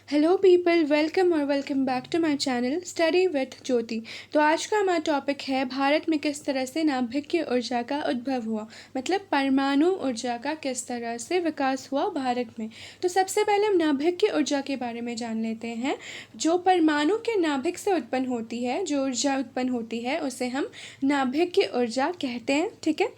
Hello people, welcome और welcome back to my channel study with Jyoti. तो आज का हमारा टॉपिक है भारत में किस तरह से नाभिकीय ऊर्जा का उद्भव हुआ, मतलब परमाणु ऊर्जा का किस तरह से विकास हुआ भारत में। तो सबसे पहले हम नाभिकीय ऊर्जा के बारे में जान लेते हैं। जो परमाणु के नाभिक से उत्पन्न होती है, जो ऊर्जा उत्पन्न होती है, उसे हम नाभिकीय ऊर्जा कहते हैं। ठीक है,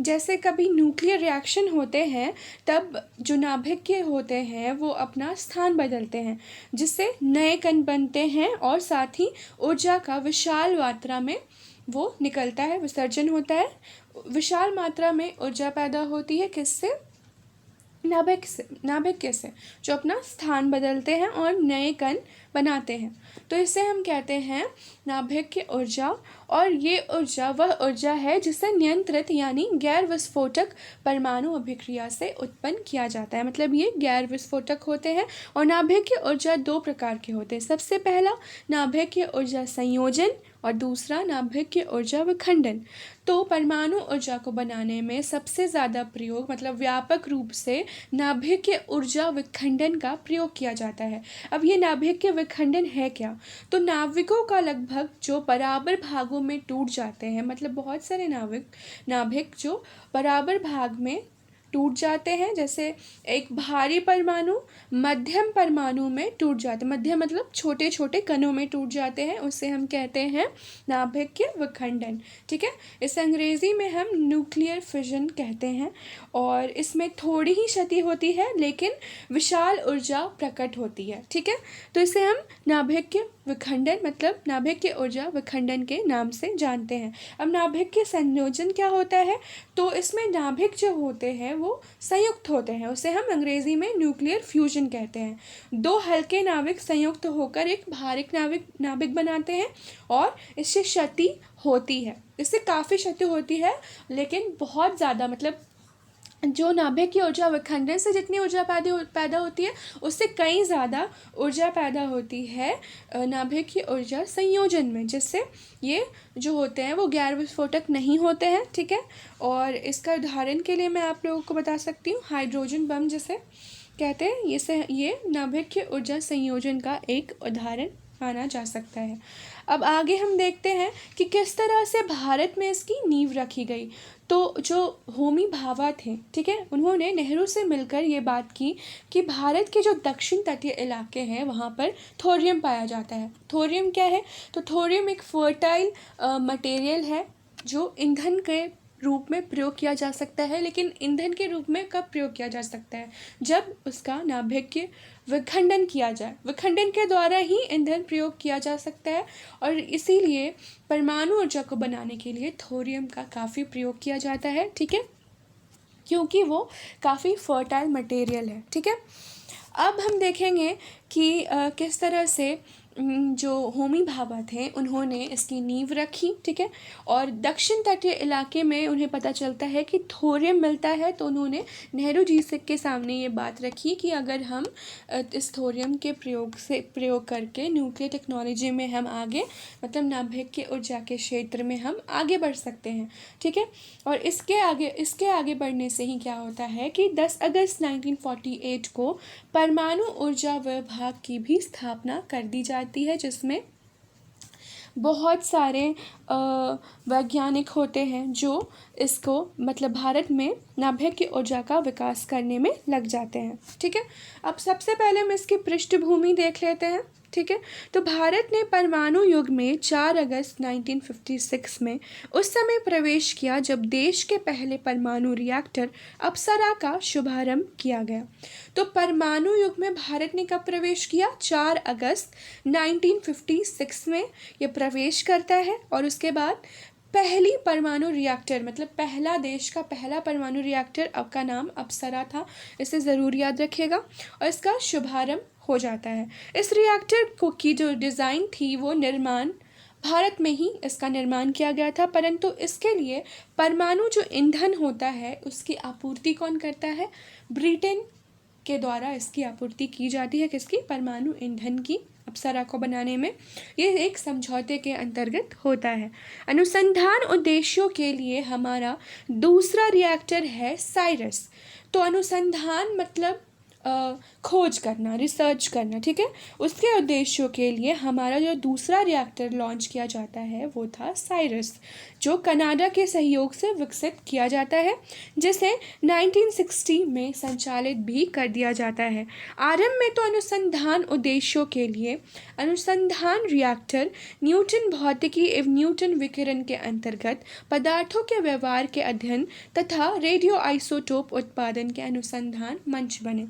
जैसे कभी न्यूक्लियर रिएक्शन होते हैं तब जो नाभिकीय होते हैं वो अपना स्थान बदलते हैं, जिससे नए कण बनते हैं और साथ ही ऊर्जा का विशाल मात्रा में वो निकलता है, विसर्जन होता है। विशाल मात्रा में ऊर्जा पैदा होती है किससे? नाभिक से जो अपना स्थान बदलते हैं और नए कण बनाते हैं। तो इसे हम कहते हैं नाभिक की ऊर्जा। और ये ऊर्जा वह ऊर्जा है जिसे नियंत्रित यानी गैर विस्फोटक परमाणु अभिक्रिया से उत्पन्न किया जाता है। मतलब ये गैर विस्फोटक होते हैं। और नाभिक की ऊर्जा दो प्रकार के होते हैं। सबसे पहला नाभिक की ऊर्जा संयोजन और दूसरा नाभिक की ऊर्जा विखंडन। तो परमाणु ऊर्जा को बनाने में सबसे ज़्यादा प्रयोग, मतलब व्यापक रूप से नाभिकीय ऊर्जा विखंडन का प्रयोग किया जाता है। अब ये नाभिकीय विखंडन है क्या? तो नाविकों का लगभग जो बराबर भागों में टूट जाते हैं, मतलब बहुत सारे नाभिक जो बराबर भाग में टूट जाते हैं। जैसे एक भारी परमाणु मध्यम परमाणु में टूट जाते हैं, मध्यम मतलब छोटे छोटे कणों में टूट जाते हैं, उसे हम कहते हैं नाभिकीय विखंडन। ठीक है, इसे अंग्रेजी में हम न्यूक्लियर फिजन कहते हैं। और इसमें थोड़ी ही क्षति होती है लेकिन विशाल ऊर्जा प्रकट होती है। ठीक है, तो इसे हम नाभिकीय विखंडन मतलब नाभिकीय ऊर्जा विखंडन के नाम से जानते हैं। अब नाभिक के संयोजन क्या होता है? तो इसमें नाभिक जो होते हैं वो संयुक्त होते हैं, उसे हम अंग्रेजी में न्यूक्लियर फ्यूजन कहते हैं। दो हल्के नाभिक संयुक्त होकर एक भारी नाभिक बनाते हैं और इससे क्षति होती है, इससे काफ़ी क्षति होती है लेकिन बहुत ज़्यादा, मतलब जो नाभिक की ऊर्जा विखंडन से जितनी ऊर्जा पैदा होती है उससे कई ज़्यादा ऊर्जा पैदा होती है नाभिक की ऊर्जा संयोजन में, जिससे ये जो होते हैं वो गैर विस्फोटक नहीं होते हैं। ठीक है, और इसका उदाहरण के लिए मैं आप लोगों को बता सकती हूँ हाइड्रोजन बम जिसे कहते हैं, ये नाभिक की ऊर्जा संयोजन का एक उदाहरण माना जा सकता है। अब आगे हम देखते हैं कि किस तरह से भारत में इसकी नींव रखी गई। तो जो होमी भाभा थे, ठीक है, उन्होंने नेहरू से मिलकर ये बात की कि भारत के जो दक्षिण तटीय इलाके हैं वहाँ पर थोरियम पाया जाता है। थोरियम क्या है? तो थोरियम एक फर्टाइल मटेरियल है जो ईंधन के रूप में प्रयोग किया जा सकता है। लेकिन ईंधन के रूप में कब प्रयोग किया जा सकता है? जब उसका नाभिकीय विखंडन किया जाए। विखंडन के द्वारा ही ईंधन प्रयोग किया जा सकता है और इसीलिए परमाणु ऊर्जा को बनाने के लिए थोरियम का काफ़ी प्रयोग किया जाता है। ठीक है, क्योंकि वो काफ़ी फर्टाइल मटेरियल है। ठीक है, अब हम देखेंगे कि किस तरह से जो होमी भाभा थे उन्होंने इसकी नींव रखी। ठीक है, और दक्षिण तटीय इलाके में उन्हें पता चलता है कि थोरियम मिलता है, तो उन्होंने नेहरू जी से के सामने ये बात रखी कि अगर हम इस थोरियम के प्रयोग करके न्यूक्लियर टेक्नोलॉजी में हम आगे, मतलब नाभिक के ऊर्जा के क्षेत्र में हम आगे बढ़ सकते हैं। ठीक है, और इसके आगे बढ़ने से ही क्या होता है कि 10 अगस्त 1948 को परमाणु ऊर्जा विभाग की भी स्थापना कर दी जाती है, जिसमें बहुत सारे वैज्ञानिक होते हैं जो इसको, मतलब भारत में नाभिक की ऊर्जा का विकास करने में लग जाते हैं। ठीक है, अब सबसे पहले हम इसकी पृष्ठभूमि देख लेते हैं। ठीक है, तो भारत ने परमाणु युग में 4 अगस्त 1956 में उस समय प्रवेश किया जब देश के पहले परमाणु रिएक्टर अप्सरा का शुभारंभ किया गया। तो परमाणु युग में भारत ने कब प्रवेश किया? 4 अगस्त 1956 में ये प्रवेश करता है। और उसके बाद पहली परमाणु रिएक्टर, मतलब पहला देश का पहला परमाणु रिएक्टर, अब का नाम अप्सरा था, इसे ज़रूर याद रखिएगा, और इसका शुभारंभ हो जाता है। इस रिएक्टर को की जो डिज़ाइन थी वो भारत में ही इसका निर्माण किया गया था, परंतु इसके लिए परमाणु जो ईंधन होता है उसकी आपूर्ति कौन करता है? ब्रिटेन के द्वारा इसकी आपूर्ति की जाती है। किसकी? परमाणु ईंधन की, अप्सरा को बनाने में। ये एक समझौते के अंतर्गत होता है। अनुसंधान उद्देश्यों के लिए हमारा दूसरा रिएक्टर है साइरस। तो अनुसंधान मतलब खोज करना, रिसर्च करना, ठीक है। उसके उद्देश्यों के लिए हमारा जो दूसरा रिएक्टर लॉन्च किया जाता है वो था साइरस, जो कनाडा के सहयोग से विकसित किया जाता है, जिसे 1960 में संचालित भी कर दिया जाता है। आरंभ में तो अनुसंधान उद्देश्यों के लिए अनुसंधान रिएक्टर न्यूटन भौतिकी एवं न्यूटन विकिरण के अंतर्गत पदार्थों के व्यवहार के अध्ययन तथा रेडियो आइसोटोप उत्पादन के अनुसंधान मंच बने।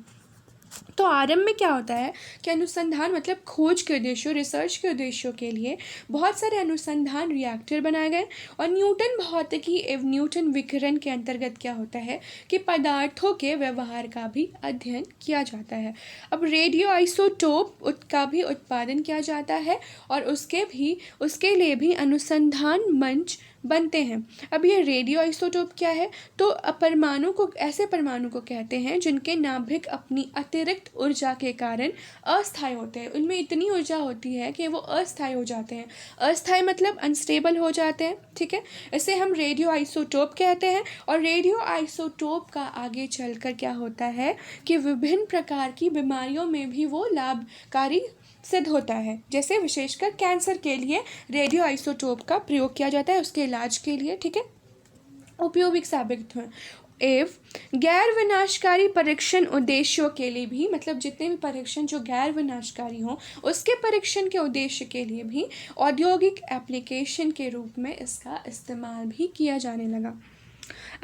तो आरंभ में क्या होता है कि अनुसंधान मतलब खोज के उद्देश्यों, रिसर्च के उद्देश्यों के लिए बहुत सारे अनुसंधान रिएक्टर बनाए गए, और न्यूटन भौतिकी एवं न्यूटन विकिरण के अंतर्गत क्या होता है कि पदार्थों के व्यवहार का भी अध्ययन किया जाता है। अब रेडियो आइसोटोप का भी उत्पादन किया जाता है, और उसके लिए भी अनुसंधान मंच बनते हैं। अब ये रेडियो आइसोटोप क्या है, तो ऐसे परमाणु को कहते हैं जिनके नाभिक अपनी अतिरिक्त ऊर्जा के कारण अस्थायी होते हैं। उनमें इतनी ऊर्जा होती है कि वो अस्थायी हो जाते हैं। अस्थायी मतलब अनस्टेबल हो जाते हैं, ठीक है। इसे हम रेडियो आइसोटोप कहते हैं। और रेडियो आइसोटोप का आगे चलकर क्या होता है कि विभिन्न प्रकार की बीमारियों में भी वो लाभकारी सिद्ध होता है। जैसे विशेषकर कैंसर के लिए रेडियो आइसोटोप का प्रयोग किया जाता है, उसके इलाज के लिए, ठीक है, उपयोगी साबित हुए। गैर विनाशकारी परीक्षण उद्देश्यों के लिए भी, मतलब जितने भी परीक्षण जो गैर विनाशकारी हों उसके परीक्षण के उद्देश्य के लिए भी औद्योगिक एप्लीकेशन के रूप में इसका इस्तेमाल भी किया जाने लगा।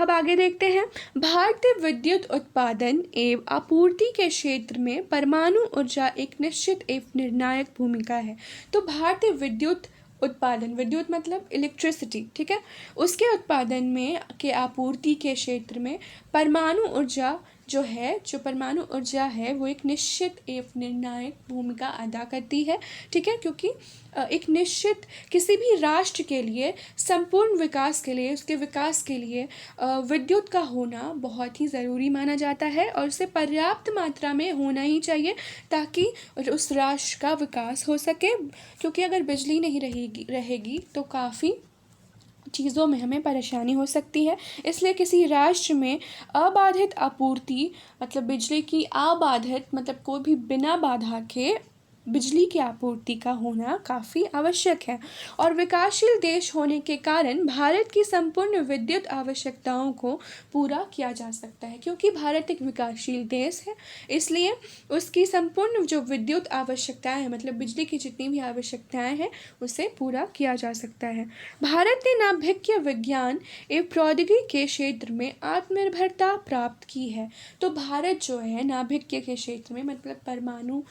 अब आगे देखते हैं। भारतीय विद्युत उत्पादन एवं आपूर्ति के क्षेत्र में परमाणु ऊर्जा एक निश्चित एवं निर्णायक भूमिका है। तो भारतीय विद्युत उत्पादन, विद्युत मतलब इलेक्ट्रिसिटी, ठीक है, उसके उत्पादन में के आपूर्ति के क्षेत्र में परमाणु ऊर्जा जो परमाणु ऊर्जा है वो एक निश्चित एवं निर्णायक भूमिका अदा करती है, ठीक है, क्योंकि एक निश्चित किसी भी राष्ट्र के लिए संपूर्ण विकास के लिए, उसके विकास के लिए विद्युत का होना बहुत ही ज़रूरी माना जाता है, और उसे पर्याप्त मात्रा में होना ही चाहिए ताकि उस राष्ट्र का विकास हो सके। क्योंकि अगर बिजली नहीं रहेगी तो काफ़ी चीज़ों में हमें परेशानी हो सकती है। इसलिए किसी राष्ट्र में अबाधित आपूर्ति, मतलब बिजली की अबाधित मतलब कोई भी बिना बाधा के बिजली की आपूर्ति का होना काफ़ी आवश्यक है। और विकासशील देश होने के कारण भारत की संपूर्ण विद्युत आवश्यकताओं को पूरा किया जा सकता है। क्योंकि भारत एक विकासशील देश है, इसलिए उसकी संपूर्ण जो विद्युत आवश्यकताएं हैं, मतलब बिजली की जितनी भी आवश्यकताएं हैं, उसे पूरा किया जा सकता है। भारत ने नाभिकीय विज्ञान एवं प्रौद्योगिकी के क्षेत्र में आत्मनिर्भरता प्राप्त की है। तो भारत जो है नाभिकीय के क्षेत्र में, मतलब परमाणु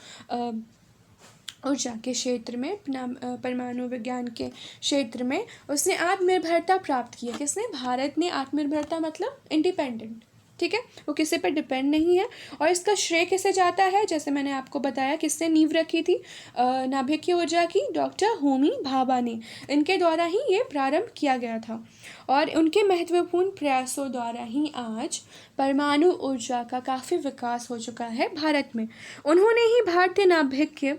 ऊर्जा के क्षेत्र में, परमाणु विज्ञान के क्षेत्र में उसने आत्मनिर्भरता प्राप्त की है। किसने? भारत ने। आत्मनिर्भरता मतलब इंडिपेंडेंट, ठीक है, वो किसी पर डिपेंड नहीं है। और इसका श्रेय किसे जाता है? जैसे मैंने आपको बताया, किसने नींव रखी थी नाभिकीय ऊर्जा की? डॉक्टर होमी भाभा ने। इनके द्वारा ही ये प्रारंभ किया गया था, और उनके महत्वपूर्ण प्रयासों द्वारा ही आज परमाणु ऊर्जा का काफ़ी विकास हो चुका है भारत में। उन्होंने ही भारतीय नाभिकीय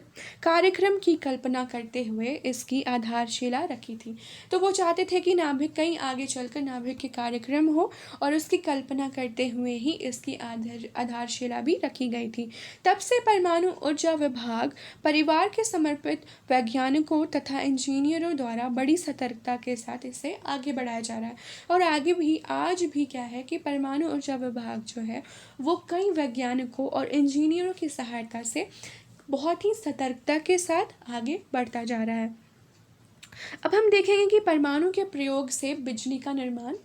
कार्यक्रम की कल्पना करते हुए इसकी आधारशिला रखी थी। तो वो चाहते थे कि नाभिक कहीं आगे चलकर नाभिकीय कार्यक्रम हो, और उसकी कल्पना करते हुए ही इसकी आधारशिला भी रखी गई थी। तब से परमाणु ऊर्जा विभाग परिवार के समर्पित वैज्ञानिकों तथा इंजीनियरों द्वारा बड़ी सतर्कता के साथ इसे आगे बढ़ाया जा रहा है। और आगे भी, आज भी क्या है कि परमाणु ऊर्जा विभाग जो है वो कई वैज्ञानिकों और इंजीनियरों की सहायता से बहुत ही सतर्कता के साथ आगे बढ़ता जा रहा है। अब हम देखेंगे कि परमाणु के प्रयोग से बिजली का निर्माण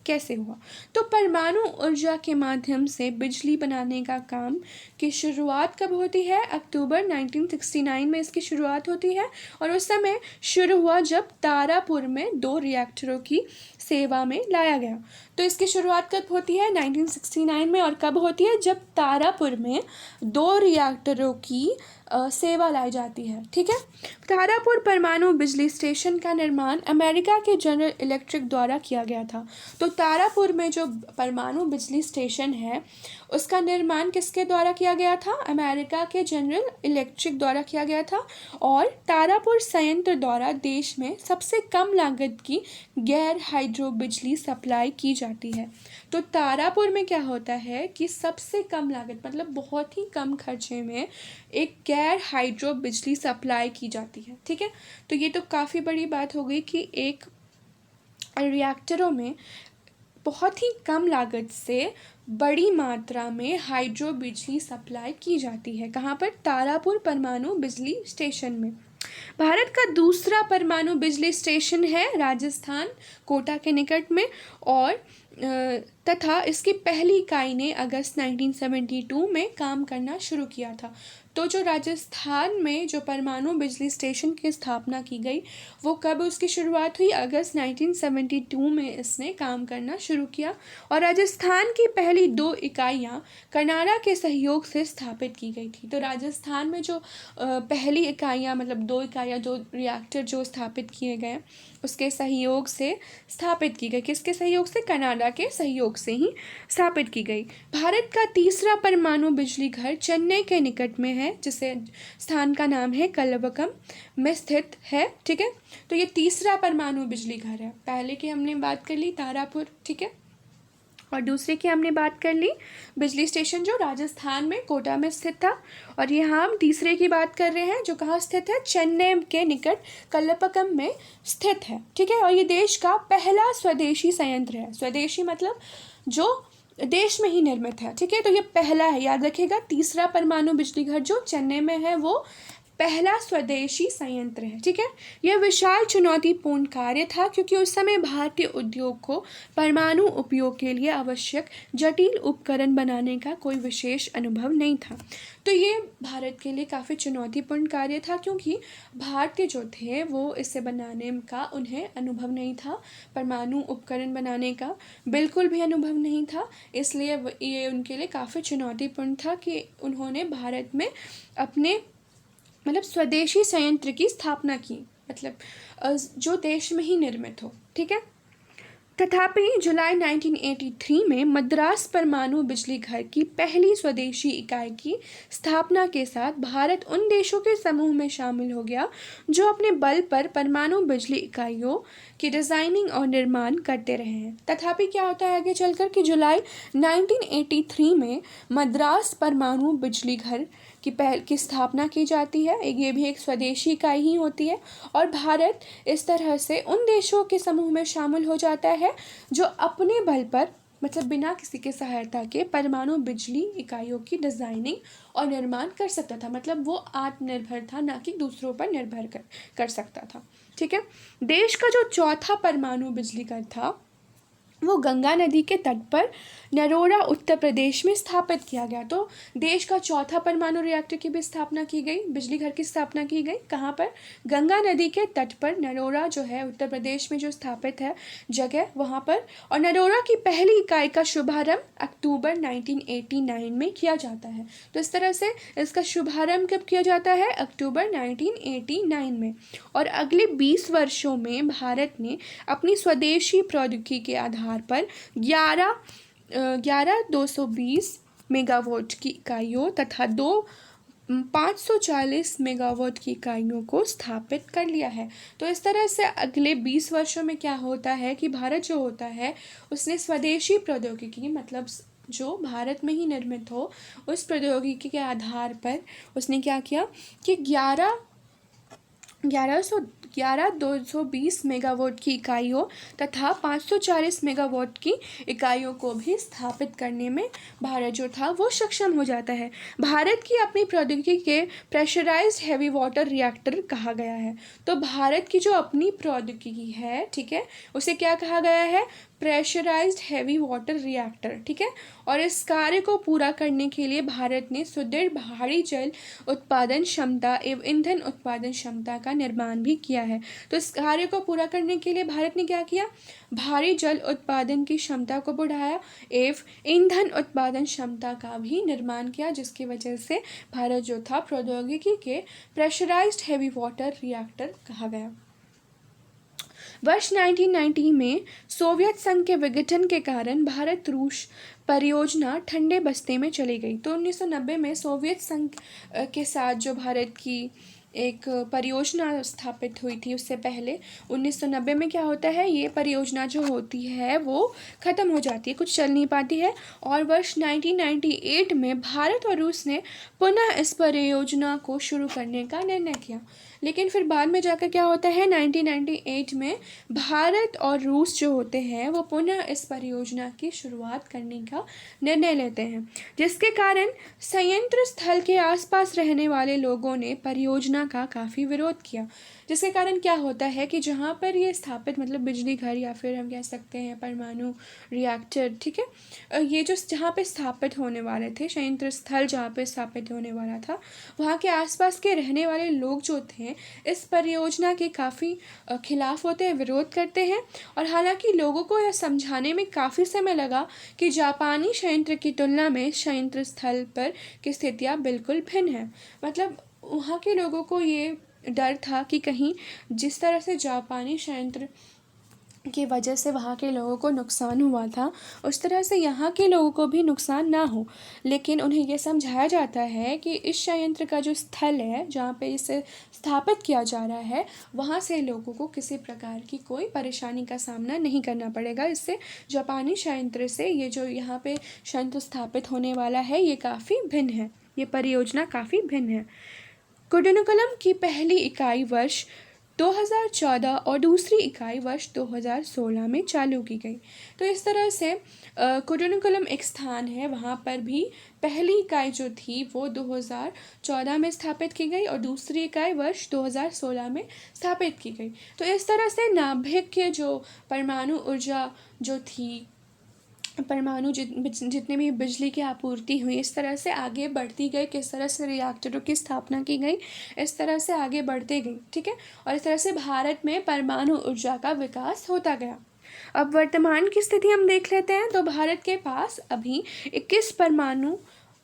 कैसे हुआ। तो परमाणु ऊर्जा के माध्यम से बिजली बनाने का काम की शुरुआत कब होती है? अक्टूबर 1969 में इसकी शुरुआत होती है, और उस समय शुरू हुआ जब तारापुर में 2 रिएक्टरों की सेवा में लाया गया। तो इसकी शुरुआत कब होती है? 1969 में। और कब होती है? जब तारापुर में 2 रिएक्टरों की सेवा लाई जाती है, ठीक है। तारापुर परमाणु बिजली स्टेशन का निर्माण अमेरिका के जनरल इलेक्ट्रिक द्वारा किया गया था। तो तारापुर में जो परमाणु बिजली स्टेशन है उसका निर्माण किसके द्वारा किया गया था? अमेरिका के जनरल इलेक्ट्रिक द्वारा किया गया था। और तारापुर संयंत्र द्वारा देश में सबसे कम लागत की गैर हाइड्रो बिजली सप्लाई की जाती है। तो तारापुर में क्या होता है कि सबसे कम लागत मतलब बहुत ही कम खर्चे में एक गैर हाइड्रो बिजली सप्लाई की जाती है। ठीक है, तो ये तो काफ़ी बड़ी बात हो गई कि एक रिएक्टरों में बहुत ही कम लागत से बड़ी मात्रा में हाइड्रो बिजली सप्लाई की जाती है। कहाँ पर? तारापुर परमाणु बिजली स्टेशन में। भारत का दूसरा परमाणु बिजली स्टेशन है राजस्थान कोटा के निकट में, और तथा इसकी पहली इकाई ने अगस्त 1972 में काम करना शुरू किया था। तो जो राजस्थान में जो परमाणु बिजली स्टेशन की स्थापना की गई वो कब उसकी शुरुआत हुई? अगस्त 1972 में इसने काम करना शुरू किया। और राजस्थान की पहली 2 इकाइयाँ कनाडा के सहयोग से स्थापित की गई थी। तो राजस्थान में जो पहली इकाइयाँ मतलब 2 इकाइयाँ जो रिएक्टर जो स्थापित किए गए उसके सहयोग से स्थापित की गई। किसके सहयोग से? कनाडा के सहयोग से ही स्थापित की गई। भारत का तीसरा परमाणु बिजली घर चेन्नई के निकट में है, जिसे स्थान का नाम है कलबकम में स्थित है। ठीक है, तो ये तीसरा परमाणु बिजली घर है। पहले की हमने बात कर ली तारापुर, ठीक है, और दूसरे की हमने बात कर ली बिजली स्टेशन जो राजस्थान में कोटा में स्थित था। और यहाँ हम तीसरे की बात कर रहे हैं जो कहाँ स्थित है? चेन्नई के निकट कल्लपक्कम में स्थित है। ठीक है, और ये देश का पहला स्वदेशी संयंत्र है। स्वदेशी मतलब जो देश में ही निर्मित है। ठीक है, तो ये पहला है, याद रखिएगा। तीसरा परमाणु बिजली घर जो चेन्नई में है वो पहला स्वदेशी संयंत्र है। ठीक है, यह विशाल चुनौतीपूर्ण कार्य था क्योंकि उस समय भारतीय उद्योग को परमाणु उपयोग के लिए आवश्यक जटिल उपकरण बनाने का कोई विशेष अनुभव नहीं था। तो ये भारत के लिए काफ़ी चुनौतीपूर्ण कार्य था क्योंकि भारतीय जो थे वो इसे बनाने का उन्हें अनुभव नहीं था, परमाणु उपकरण बनाने का बिल्कुल भी अनुभव नहीं था। इसलिए ये उनके लिए काफ़ी चुनौतीपूर्ण था कि उन्होंने भारत में अपने मतलब स्वदेशी संयंत्र की स्थापना की, मतलब जो देश में ही निर्मित हो। ठीक है, तथापि जुलाई 1983 में मद्रास परमाणु बिजली घर की पहली स्वदेशी इकाई की स्थापना के साथ भारत उन देशों के समूह में शामिल हो गया जो अपने बल पर परमाणु बिजली इकाइयों की डिज़ाइनिंग और निर्माण करते रहे हैं। तथापि क्या होता है आगे चलकर कि जुलाई 1983 में मद्रास परमाणु बिजली घर की स्थापना की जाती है। ये भी एक स्वदेशी इकाई ही होती है और भारत इस तरह से उन देशों के समूह में शामिल हो जाता है जो अपने बल पर मतलब बिना किसी के सहायता के परमाणु बिजली इकाइयों की डिज़ाइनिंग और निर्माण कर सकता था। मतलब वो आत्मनिर्भर था, ना कि दूसरों पर निर्भर कर सकता था। ठीक है, देश का जो चौथा परमाणु बिजली घर था वो गंगा नदी के तट पर नरोरा उत्तर प्रदेश में स्थापित किया गया। तो देश का चौथा परमाणु रिएक्टर की भी स्थापना की गई, बिजली घर की स्थापना की गई। कहाँ पर? गंगा नदी के तट पर नरोरा जो है उत्तर प्रदेश में जो स्थापित है जगह वहाँ पर। और नरोरा की पहली इकाई का शुभारंभ अक्टूबर 1989 में किया जाता है। तो इस तरह से इसका शुभारंभ कब किया जाता है? अक्टूबर 1989 में। और अगले 20 वर्षों में भारत ने अपनी स्वदेशी प्रौद्योगिकी के आधार पर 11,220 मेगावाट की इकाइयों तथा 540 मेगावाट की इकाइयों को स्थापित कर लिया है। तो इस तरह से अगले 20 वर्षों में क्या होता है कि भारत जो होता है उसने स्वदेशी प्रौद्योगिकी मतलब जो भारत में ही निर्मित हो उस प्रौद्योगिकी के आधार पर उसने क्या किया कि 11,220 मेगावाट की इकाइयों तथा 540 मेगावाट की इकाइयों को भी स्थापित करने में भारत जो था वो सक्षम हो जाता है। भारत की अपनी प्रौद्योगिकी के प्रेशराइज्ड हैवी वाटर रिएक्टर कहा गया है। तो भारत की जो अपनी प्रौद्योगिकी है, ठीक है, उसे क्या कहा गया है? Pressurised heavy water reactor. ठीक है, और इस कार्य को पूरा करने के लिए भारत ने सुदृढ़ भारी जल उत्पादन क्षमता एवं ईंधन उत्पादन क्षमता का निर्माण भी किया है। तो इस कार्य को पूरा करने के लिए भारत ने क्या किया? भारी जल उत्पादन की क्षमता को बढ़ाया एवं ईंधन उत्पादन क्षमता का भी निर्माण किया, जिसकी वजह से भारत जो था प्रौद्योगिकी के प्रेशराइज्ड हैवी वाटर रिएक्टर कहा गया। वर्ष 1990 में सोवियत संघ के विघटन के कारण भारत रूस परियोजना ठंडे बस्ते में चली गई। तो 1990 में सोवियत संघ के साथ जो भारत की एक परियोजना स्थापित हुई थी उससे पहले। 1990 में क्या होता है, ये परियोजना जो होती है वो ख़त्म हो जाती है, कुछ चल नहीं पाती है। और वर्ष 1998 में भारत और रूस ने पुनः इस परियोजना को शुरू करने का निर्णय किया। लेकिन फिर बाद में जाकर क्या होता है, 1998 में भारत और रूस जो होते हैं वो पुनः इस परियोजना की शुरुआत करने का निर्णय लेते हैं, जिसके कारण संयंत्र स्थल के आसपास रहने वाले लोगों ने परियोजना का काफ़ी विरोध किया। जिसके कारण क्या होता है कि जहाँ पर ये स्थापित, मतलब बिजली घर या फिर हम कह सकते हैं परमाणु रिएक्टर, ठीक है, ये जो जहाँ पे स्थापित होने वाले थे, संयंत्र स्थल जहाँ पे स्थापित होने वाला था, वहाँ के आसपास के रहने वाले लोग जो थे इस परियोजना के काफ़ी खिलाफ होते हैं, विरोध करते हैं। और हालांकि लोगों को यह समझाने में काफ़ी समय लगा कि जापानी संयंत्र की तुलना में संयंत्र स्थल पर की स्थितियाँ बिल्कुल भिन्न हैं। मतलब वहाँ के लोगों को ये डर था कि कहीं जिस तरह से जापानी संयंत्र की वजह से वहाँ के लोगों को नुकसान हुआ था, उस तरह से यहाँ के लोगों को भी नुकसान ना हो। लेकिन उन्हें ये समझाया जाता है कि इस संयंत्र का जो स्थल है जहाँ पे इसे स्थापित किया जा रहा है, वहाँ से लोगों को किसी प्रकार की कोई परेशानी का सामना नहीं करना पड़ेगा। इससे जापानी संयंत्र से ये जो यहाँ पे संयंत्र स्थापित होने वाला है ये काफ़ी भिन्न है, ये परियोजना काफ़ी भिन्न है। कुडुनकुलम की पहली इकाई वर्ष 2014 और दूसरी इकाई वर्ष 2016 में चालू की गई। तो इस तरह से कुडुनकुलम एक स्थान है, वहाँ पर भी पहली इकाई जो थी वो 2014 में स्थापित की गई और दूसरी इकाई वर्ष 2016 में स्थापित की गई। तो इस तरह से नाभिक के जो परमाणु ऊर्जा जो थी, परमाणु जितने भी बिजली की आपूर्ति हुई, इस तरह से आगे बढ़ती गई, किस तरह से रिएक्टरों की स्थापना की गई, इस तरह से आगे बढ़ते गई, ठीक है। और इस तरह से भारत में परमाणु ऊर्जा का विकास होता गया। अब वर्तमान की स्थिति हम देख लेते हैं। तो भारत के पास अभी 21 परमाणु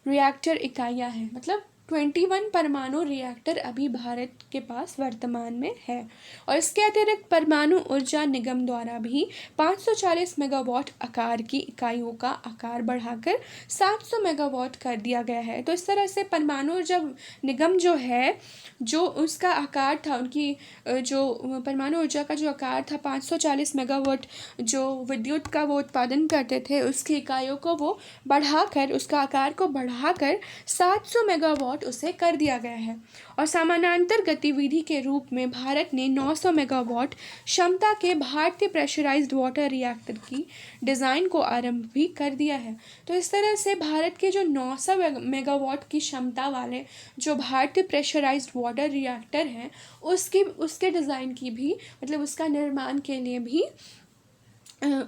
रिएक्टर इकाइयाँ हैं, मतलब 21 परमाणु रिएक्टर अभी भारत के पास वर्तमान में है। और इसके अतिरिक्त परमाणु ऊर्जा निगम द्वारा भी 540 मेगावाट आकार की इकाइयों का आकार बढ़ाकर 700 मेगावाट कर दिया गया है। तो इस तरह से परमाणु ऊर्जा निगम जो है, जो उसका आकार था, उनकी जो परमाणु ऊर्जा का जो आकार था 540 मेगावाट जो विद्युत का वो उत्पादन करते थे, उसकी इकाइयों को वो बढ़ाकर, उसका आकार को बढ़ाकर 700 मेगावाट उसे कर दिया गया है। और समानांतर गतिविधि के रूप में भारत ने 900 मेगावाट क्षमता के भारतीय प्रेशराइज्ड वाटर रिएक्टर की डिज़ाइन को आरंभ भी कर दिया है। तो इस तरह से भारत के जो 900 मेगावाट की क्षमता वाले जो भारतीय प्रेशराइज्ड वाटर रिएक्टर हैं, उसके डिज़ाइन की भी, मतलब उसका निर्माण के लिए भी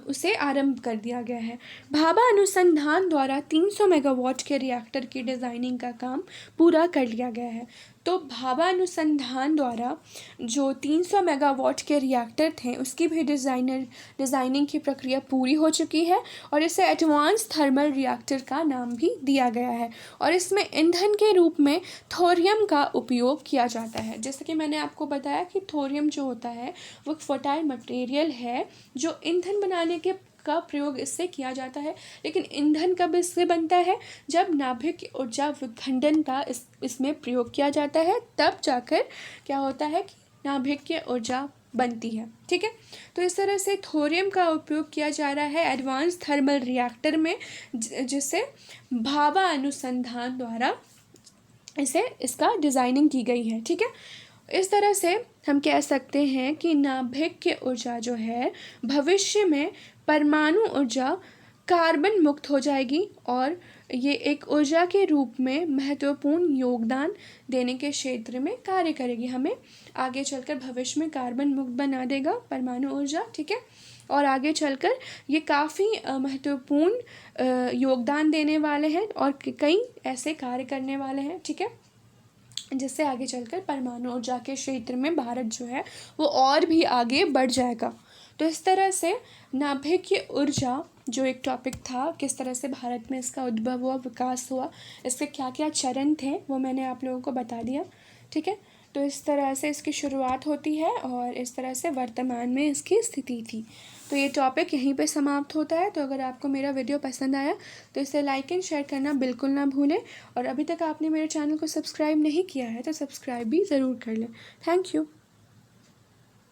उसे आरंभ कर दिया गया है। भाभा अनुसंधान द्वारा 300 मेगावाट के रिएक्टर की डिज़ाइनिंग का काम पूरा कर लिया गया है। तो भाभा अनुसंधान द्वारा जो 300 मेगावाट के रिएक्टर थे उसकी भी डिज़ाइनिंग की प्रक्रिया पूरी हो चुकी है और इसे एडवांस थर्मल रिएक्टर का नाम भी दिया गया है। और इसमें ईंधन के रूप में थोरियम का उपयोग किया जाता है। जैसे कि मैंने आपको बताया कि थोरियम जो होता है वो फर्टाइल मटेरियल है जो ईंधन बनाने के का प्रयोग इससे किया जाता है। लेकिन ईंधन कब इससे बनता है, जब नाभिक ऊर्जा विखंडन का इसमें प्रयोग किया जाता है, तब जाकर क्या होता है कि नाभिक की ऊर्जा बनती है, ठीक है। तो इस तरह से थोरियम का उपयोग किया जा रहा है एडवांस थर्मल रिएक्टर में, जिसे भाभा अनुसंधान द्वारा इसका डिज़ाइनिंग की गई है, ठीक है। इस तरह से हम कह सकते हैं कि नाभिक की ऊर्जा जो है भविष्य में परमाणु ऊर्जा कार्बन मुक्त हो जाएगी और ये एक ऊर्जा के रूप में महत्वपूर्ण योगदान देने के क्षेत्र में कार्य करेगी। हमें आगे चलकर भविष्य में कार्बन मुक्त बना देगा परमाणु ऊर्जा, ठीक है। और आगे चलकर ये काफ़ी महत्वपूर्ण योगदान देने वाले हैं और कई ऐसे कार्य करने वाले हैं, ठीक है, जिससे आगे चलकर परमाणु ऊर्जा के क्षेत्र में भारत जो है वो और भी आगे बढ़ जाएगा। तो इस तरह से नाभिक की ऊर्जा जो एक टॉपिक था, किस तरह से भारत में इसका उद्भव हुआ, विकास हुआ, इसके क्या क्या चरण थे, वो मैंने आप लोगों को बता दिया, ठीक है। तो इस तरह से इसकी शुरुआत होती है और इस तरह से वर्तमान में इसकी स्थिति थी। तो ये टॉपिक यहीं पे समाप्त होता है। तो अगर आपको मेरा वीडियो पसंद आया तो इसे लाइक एंड शेयर करना बिल्कुल ना भूलें, और अभी तक आपने मेरे चैनल को सब्सक्राइब नहीं किया है तो सब्सक्राइब भी ज़रूर कर लें। Thank you.